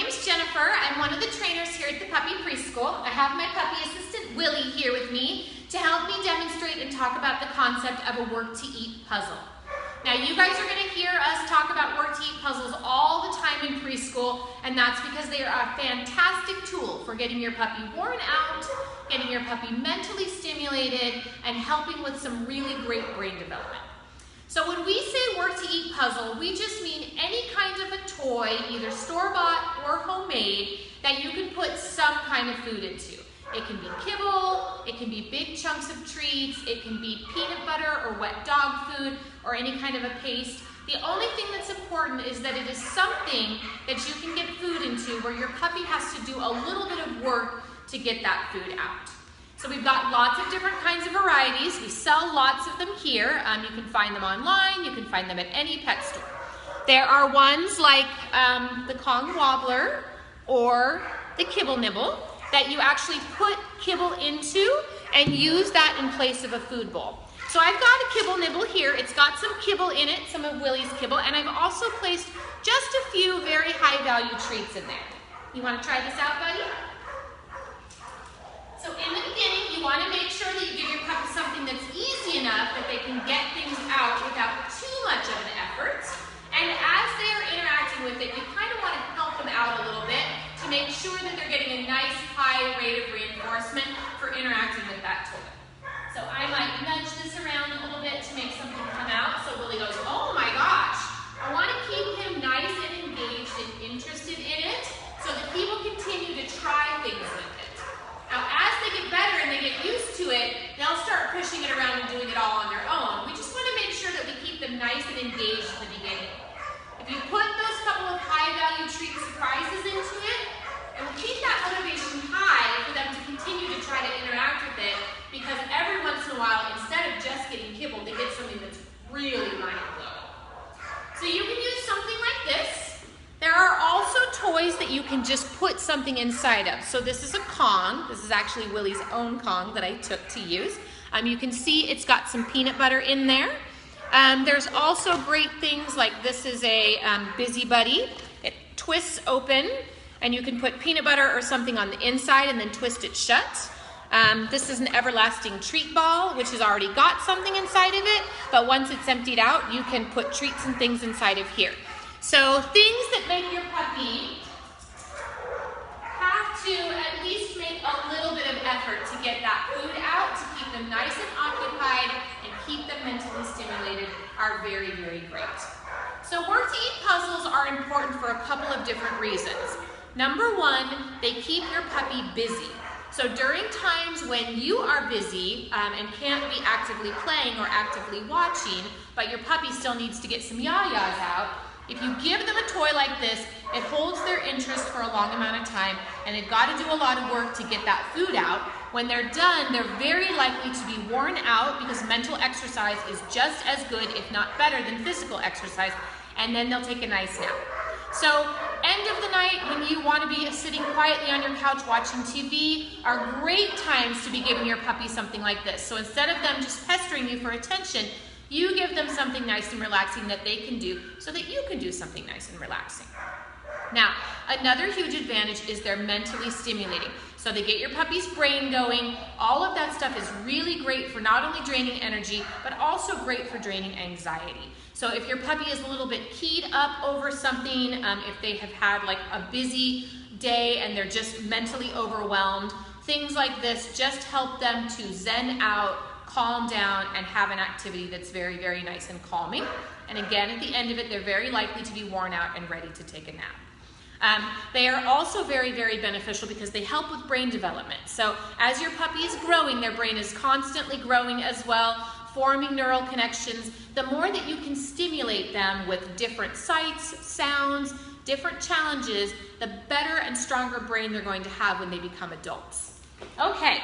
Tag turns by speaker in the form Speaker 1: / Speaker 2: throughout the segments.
Speaker 1: name's Jennifer. I'm one of the trainers here at the Puppy Preschool. I have my puppy assistant Willie here with me to help me demonstrate and talk about the concept of a work to eat puzzle. Now you guys are going to hear us talk about work to eat puzzles all the time in preschool, and that's because they are a fantastic tool for getting your puppy worn out, getting your puppy mentally stimulated, and helping with some really great brain development. So when we say work to eat puzzle, we just mean any kind of a toy, either store-bought or homemade, that you can put some kind of food into. It can be kibble, it can be big chunks of treats, it can be peanut butter or wet dog food, or any kind of a paste. The only thing that's important is that it is something that you can get food into where your puppy has to do a little bit of work to get that food out. So we've got lots of different kinds of varieties. We sell lots of them here. You can find them online. You can find them at any pet store. There are ones like the Kong Wobbler or the Kibble Nibble that you actually put kibble into and use that in place of a food bowl. So I've got a Kibble Nibble here. It's got some kibble in it, some of Willie's kibble, and I've also placed just a few very high value treats in there. You want to try this out, buddy? So in the beginning, you want to make sure that you give your puppy something that's easy enough that they can get things out without too much of an effort. And as they are interacting with it, you kind of want to help them out a little bit to make sure that they're getting a nice high rate of reinforcement for interacting with that toy. So I might nudge this around a little bit to make something come out. So Willie goes, oh my gosh, I want to keep him nice and engaged and interested in it so that he will continue to try things with it. Now, as they get better and they get used to it, they'll start pushing it around and doing it all on their own. We just want to make sure that we keep them nice and engaged at the beginning. If you put those couple of high-value treat surprises into it, it will keep that motivation high for them to continue to try to interact with it, because every once in a while, instead of just getting kibble, they get something that's really mind-blowing. So you can use something like this. There are also toys that you can just put something inside of. So this is a Kong. This is actually Willie's own Kong that I took to use. You can see it's got some peanut butter in there. There's also great things like this is a Busy Buddy. It twists open and you can put peanut butter or something on the inside and then twist it shut. This is an Everlasting Treat Ball, which has already got something inside of it, but once it's emptied out, you can put treats and things inside of here. So things that make your puppy have to at least make a little bit of effort to get that food out, to keep them nice and occupied and keep them mentally stimulated are very, very great. So work to eat puzzles are important for a couple of different reasons. Number one, they keep your puppy busy. So during times when you are busy and can't be actively playing or actively watching, but your puppy still needs to get some yayas out, if you give them a toy like this, it holds their interest for a long amount of time, and they've got to do a lot of work to get that food out. When they're done, they're very likely to be worn out because mental exercise is just as good, if not better, than physical exercise, and then they'll take a nice nap. So end of the night when you want to be sitting quietly on your couch watching TV are great times to be giving your puppy something like this. So instead of them just pestering you for attention, you give them something nice and relaxing that they can do so that you can do something nice and relaxing. Now, another huge advantage is they're mentally stimulating. So they get your puppy's brain going. All of that stuff is really great for not only draining energy, but also great for draining anxiety. So if your puppy is a little bit keyed up over something, if they have had like a busy day and they're just mentally overwhelmed, things like this just help them to zen out, calm down, and have an activity that's very, very nice and calming. And again, at the end of it, they're very likely to be worn out and ready to take a nap. They are also very, very beneficial because they help with brain development. So as your puppy is growing, their brain is constantly growing as well, forming neural connections. The more that you can stimulate them with different sights, sounds, different challenges, the better and stronger brain they're going to have when they become adults. Okay.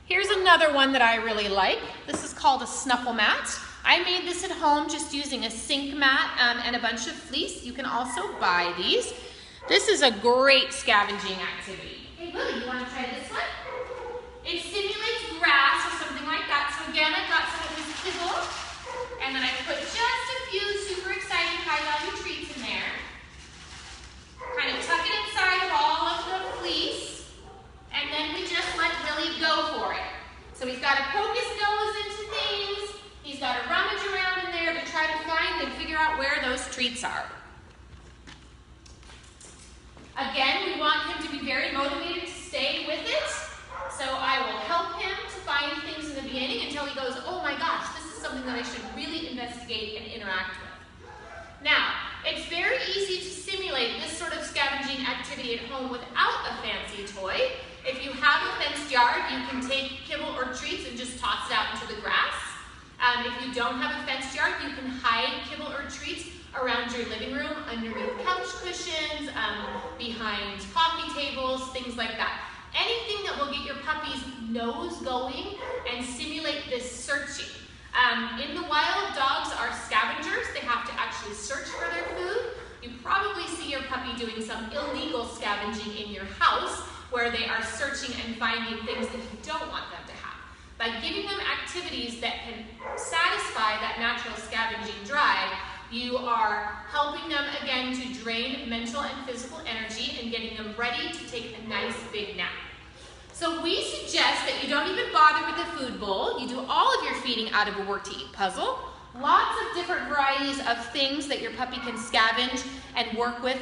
Speaker 1: Here's another one that I really like. This is called a Snuffle Mat. I made this at home just using a sink mat and a bunch of fleece. You can also buy these. This is a great scavenging activity. Hey Willie, you want to try this one? It stimulates grass or something like that. So again, I've got some of this kibble, and then I put just a few super exciting high value treats in there. Kind of tuck it inside treats are. Again, we want him to be very motivated to stay with it. So I will help him to find things in the beginning until he goes, oh my gosh, this is something that I should really investigate and interact with. Now, it's very easy to simulate this sort of scavenging activity at home without a fancy toy. If you have a fenced yard, you can take kibble or treats and just toss it out into the grass. If you don't have a fenced yard, you can hide kibble or treats around your living room, underneath couch cushions, behind coffee tables, things like that. Anything that will get your puppy's nose going and simulate this searching. In the wild, dogs are scavengers. They have to actually search for their food. You probably see your puppy doing some illegal scavenging in your house where they are searching and finding things that you don't want them to have. By giving them activities that can satisfy that natural scavenging drive, you are helping them again to drain mental and physical energy and getting them ready to take a nice big nap. So we suggest that you don't even bother with the food bowl. You do all of your feeding out of a work to eat puzzle. Lots of different varieties of things that your puppy can scavenge and work with